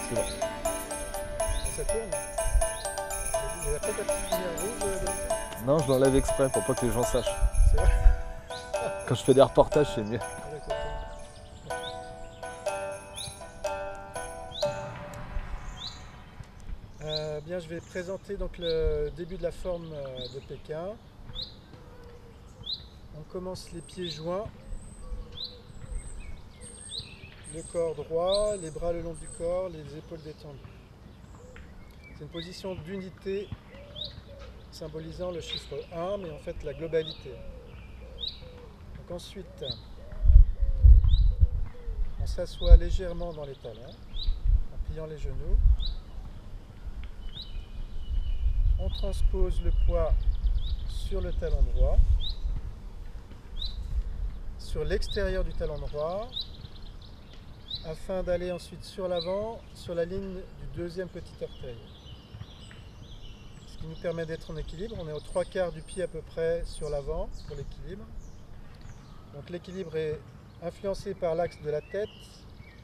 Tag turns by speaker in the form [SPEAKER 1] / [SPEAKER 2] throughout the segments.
[SPEAKER 1] C'est bon.
[SPEAKER 2] Ça tourne. Il n'y a pas de petite lumière rouge
[SPEAKER 1] Non, je l'enlève exprès pour pas que les gens sachent.
[SPEAKER 2] C'est vrai.
[SPEAKER 1] Quand je fais des reportages, c'est mieux.
[SPEAKER 2] Bien, je vais présenter donc le début de la forme de Pékin. On commence les pieds joints, le corps droit, les bras le long du corps, les épaules détendues. C'est une position d'unité symbolisant le chiffre 1, mais en fait la globalité. Donc ensuite, on s'assoit légèrement dans les talons, en pliant les genoux. On transpose le poids sur le talon droit, sur l'extérieur du talon droit, afin d'aller ensuite sur l'avant, sur la ligne du deuxième petit orteil. Ce qui nous permet d'être en équilibre. On est aux 3/4 du pied à peu près sur l'avant pour l'équilibre. Donc l'équilibre est influencé par l'axe de la tête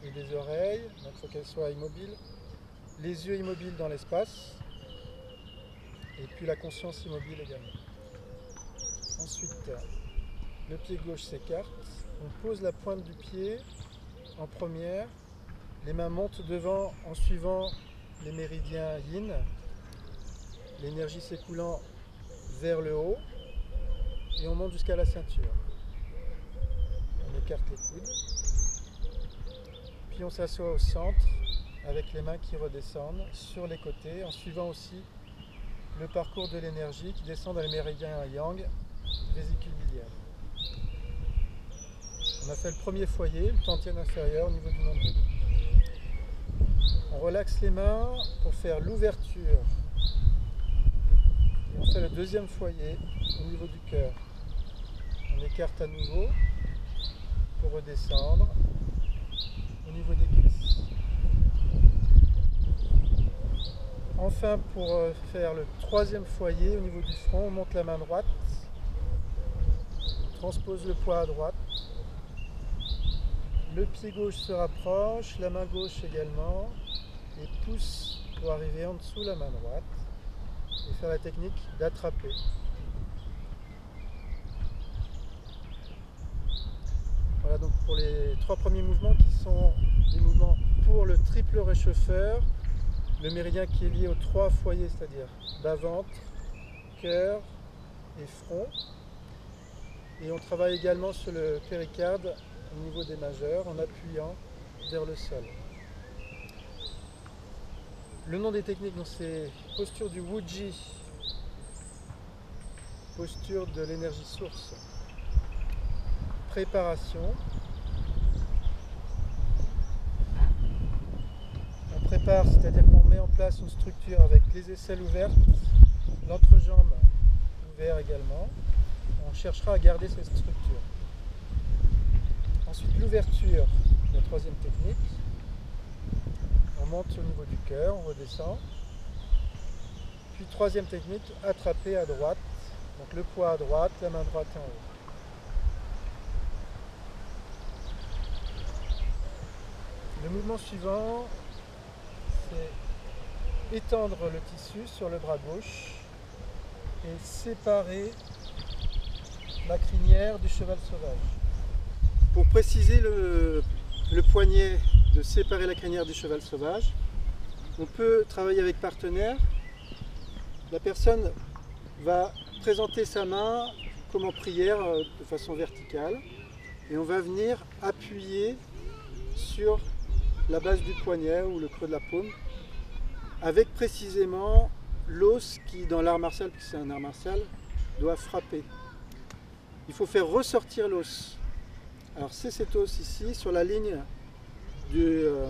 [SPEAKER 2] et des oreilles, donc il faut qu'elles soient immobiles. Les yeux immobiles dans l'espace. Et puis la conscience immobile également. Ensuite, le pied gauche s'écarte. On pose la pointe du pied en première. Les mains montent devant en suivant les méridiens yin. L'énergie s'écoulant vers le haut. Et on monte jusqu'à la ceinture. On écarte les coudes. Puis on s'assoit au centre avec les mains qui redescendent sur les côtés en suivant aussi le parcours de l'énergie qui descend dans les méridiens yang, vésicule biliaire. On a fait le premier foyer, le tantième inférieur au niveau du nombril. On relaxe les mains pour faire l'ouverture. Et on fait le deuxième foyer au niveau du cœur. On écarte à nouveau pour redescendre au niveau des cuisses. Enfin, pour faire le troisième foyer au niveau du front, on monte la main droite, on transpose le poids à droite, le pied gauche se rapproche, la main gauche également, et pousse pour arriver en dessous la main droite et faire la technique d'attraper. Voilà donc pour les 3 premiers mouvements qui sont des mouvements pour le triple réchauffeur. Le méridien qui est lié aux 3 foyers, c'est-à-dire bas-ventre, cœur et front. Et on travaille également sur le péricarde au niveau des majeurs en appuyant vers le sol. Le nom des techniques, c'est posture du Wuji, posture de l'énergie source, préparation. Prépare, c'est-à-dire qu'on met en place une structure avec les aisselles ouvertes, l'entrejambe ouvert également. On cherchera à garder cette structure. Ensuite, l'ouverture, la troisième technique. On monte au niveau du cœur, on redescend. Puis troisième technique, attraper à droite. Donc le poids à droite, la main droite en haut. Le mouvement suivant, c'est étendre le tissu sur le bras gauche et séparer la crinière du cheval sauvage. Pour préciser le poignet de séparer la crinière du cheval sauvage, on peut travailler avec partenaire. La personne va présenter sa main comme en prière de façon verticale et on va venir appuyer sur la base du poignet ou le creux de la paume avec précisément l'os qui, dans l'art martial, puisque c'est un art martial, doit frapper. Il faut faire ressortir l'os. Alors c'est cet os ici, sur la ligne de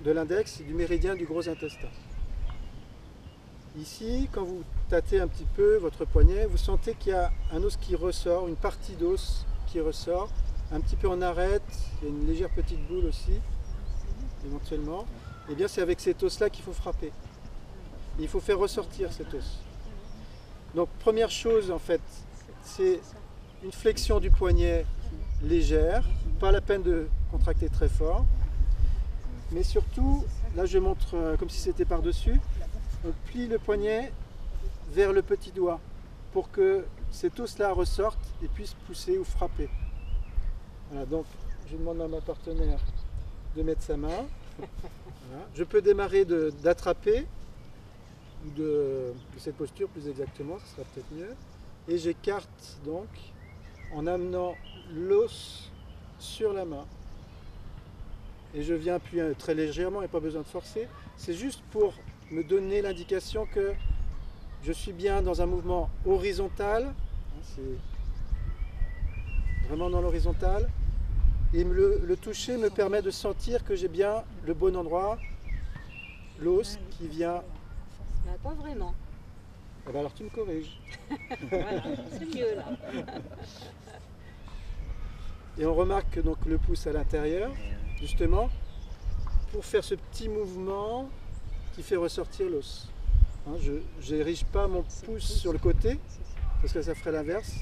[SPEAKER 2] l'index et du méridien du gros intestin. Ici, quand vous tâtez un petit peu votre poignet, vous sentez qu'il y a un os qui ressort, une partie d'os qui ressort, un petit peu en arête, il y a une légère petite boule aussi, éventuellement. Et bien c'est avec cet os-là qu'il faut frapper. Il faut faire ressortir cet os. Donc première chose en fait, c'est une flexion du poignet légère, pas la peine de contracter très fort, mais surtout là je montre comme si c'était par-dessus. On plie le poignet vers le petit doigt pour que cet os-là ressorte et puisse pousser ou frapper. Voilà, donc je demande à ma partenaire de mettre sa main. Voilà. Je peux démarrer d'attraper, ou de cette posture plus exactement, ce sera peut-être mieux. Et j'écarte donc en amenant l'os sur la main. Et je viens appuyer très légèrement, il n'y a pas besoin de forcer. C'est juste pour me donner l'indication que je suis bien dans un mouvement horizontal. C'est vraiment dans l'horizontal. Et le toucher me permet de sentir que j'ai bien le bon endroit, l'os qui vient.
[SPEAKER 3] Pas vraiment.
[SPEAKER 2] Eh ben alors tu me corriges.
[SPEAKER 3] Voilà, c'est mieux là.
[SPEAKER 2] Et on remarque donc le pouce à l'intérieur, justement, pour faire ce petit mouvement qui fait ressortir l'os. Hein, je n'érige pas mon pouce sur le côté, parce que ça ferait l'inverse.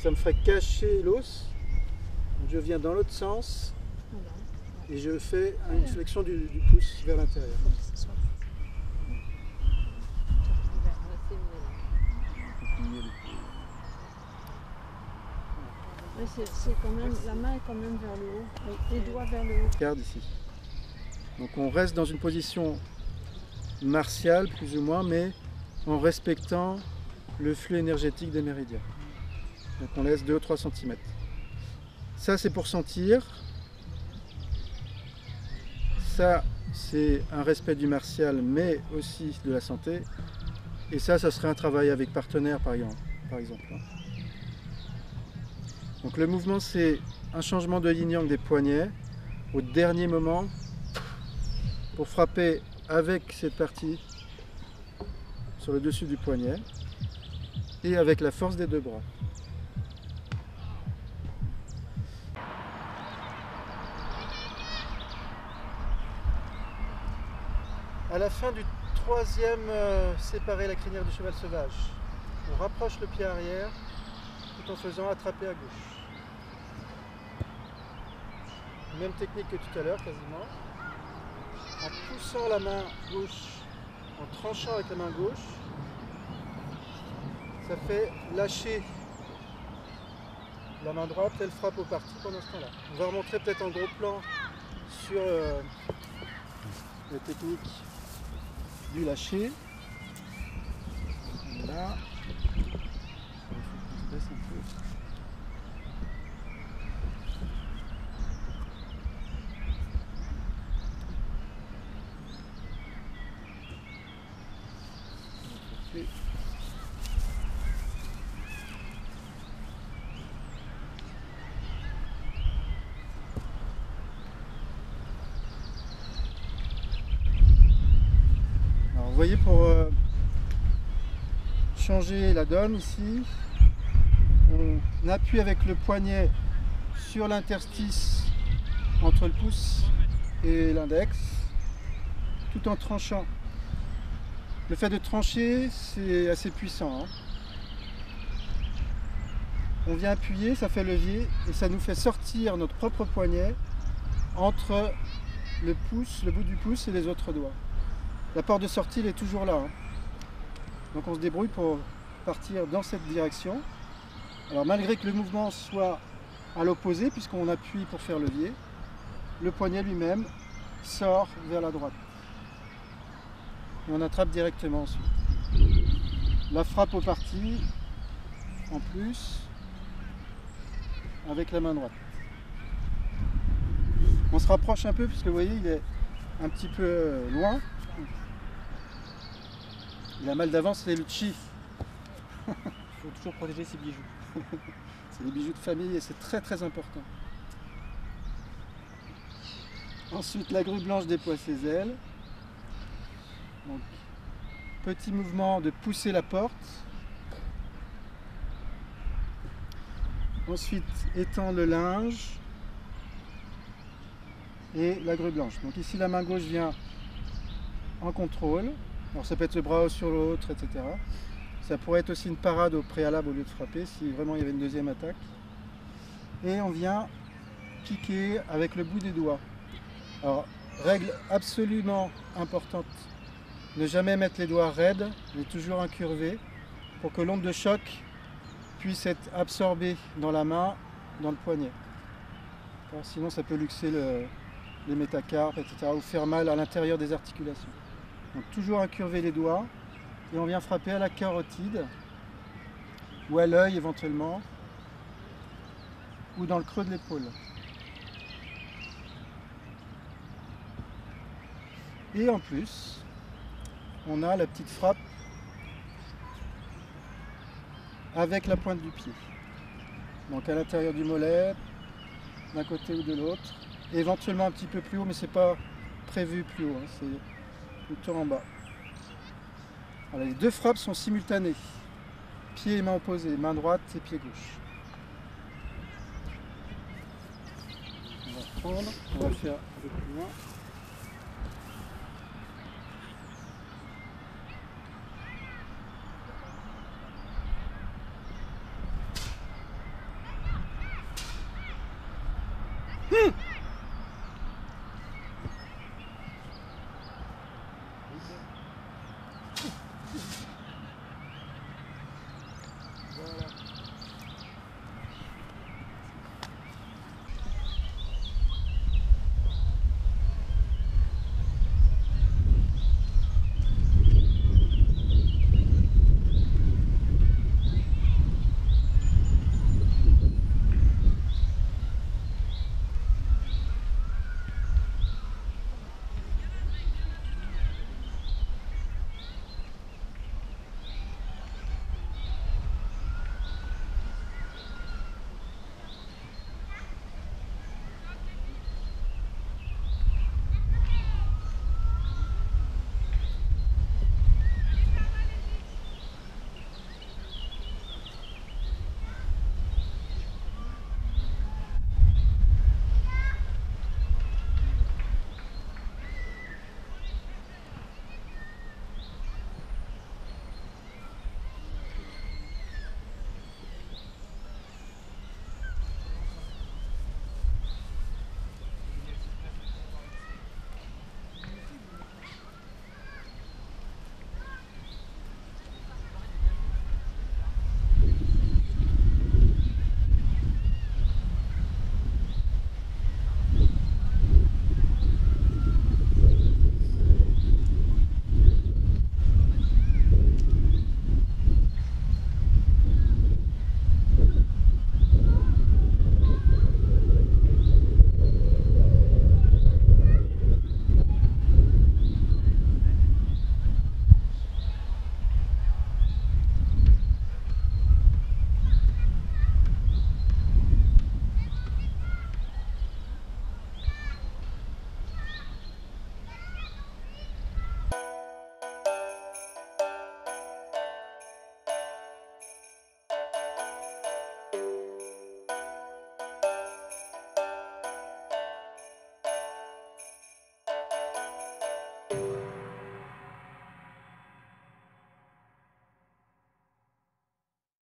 [SPEAKER 2] Ça me ferait cacher l'os. Je viens dans l'autre sens et je fais une flexion du pouce vers l'intérieur.
[SPEAKER 3] C'est quand même, la main est quand même vers le haut, les doigts vers le haut.
[SPEAKER 2] Regarde ici. Donc on reste dans une position martiale plus ou moins, mais en respectant le flux énergétique des méridiens. Donc on laisse 2 ou 3 cm. Ça c'est pour sentir. Ça c'est un respect du martial, mais aussi de la santé. Et ça serait un travail avec partenaire par exemple. Donc le mouvement c'est un changement de yin-yang des poignets au dernier moment pour frapper avec cette partie sur le dessus du poignet et avec la force des 2 bras. À la fin du 3e séparer la crinière du cheval sauvage, on rapproche le pied arrière tout en faisant attraper à gauche. Même technique que tout à l'heure quasiment. En poussant la main gauche, en tranchant avec la main gauche, ça fait lâcher la main droite, elle frappe au parti pendant ce temps-là. On va remontrer peut-être en gros plan sur la technique du lâcher. Là. Il faut qu'on se baisse un peu. Alors, vous voyez, pour changer la donne ici, on appuie avec le poignet sur l'interstice entre le pouce et l'index, tout en tranchant. Le fait de trancher, c'est assez puissant. Hein. On vient appuyer, ça fait levier et ça nous fait sortir notre propre poignet entre le pouce, le bout du pouce et les autres doigts. La porte de sortie, elle est toujours là. Hein. Donc on se débrouille pour partir dans cette direction. Alors malgré que le mouvement soit à l'opposé, puisqu'on appuie pour faire levier, le poignet lui-même sort vers la droite. Et on attrape directement ensuite. La frappe au parti, en plus, avec la main droite. On se rapproche un peu, puisque vous voyez, il est un petit peu loin. Il a mal d'avance, c'est le chi.
[SPEAKER 4] Il faut toujours protéger ses bijoux.
[SPEAKER 2] C'est des bijoux de famille et c'est très très important. Ensuite, la grue blanche déploie ses ailes. Donc, petit mouvement de pousser la porte. Ensuite, étend le linge et la grue blanche. Donc ici, la main gauche vient en contrôle. Alors ça peut être le bras sur l'autre, etc. Ça pourrait être aussi une parade au préalable au lieu de frapper, si vraiment il y avait une deuxième attaque. Et on vient piquer avec le bout des doigts. Alors, Règle absolument importante, ne jamais mettre les doigts raides, mais toujours incurvés, pour que l'onde de choc puisse être absorbée dans la main, dans le poignet. Alors, sinon ça peut luxer les métacarpes, etc., ou faire mal à l'intérieur des articulations. Donc toujours incurver les doigts, et on vient frapper à la carotide, ou à l'œil éventuellement, ou dans le creux de l'épaule. Et en plus, on a la petite frappe avec la pointe du pied. Donc à l'intérieur du mollet, d'un côté ou de l'autre. Et éventuellement un petit peu plus haut, mais c'est pas prévu plus haut, hein, c'est plutôt en bas. Voilà, les deux frappes sont simultanées. Pied et main opposées, main droite et pied gauche. On va reprendre, on va faire un peu plus loin.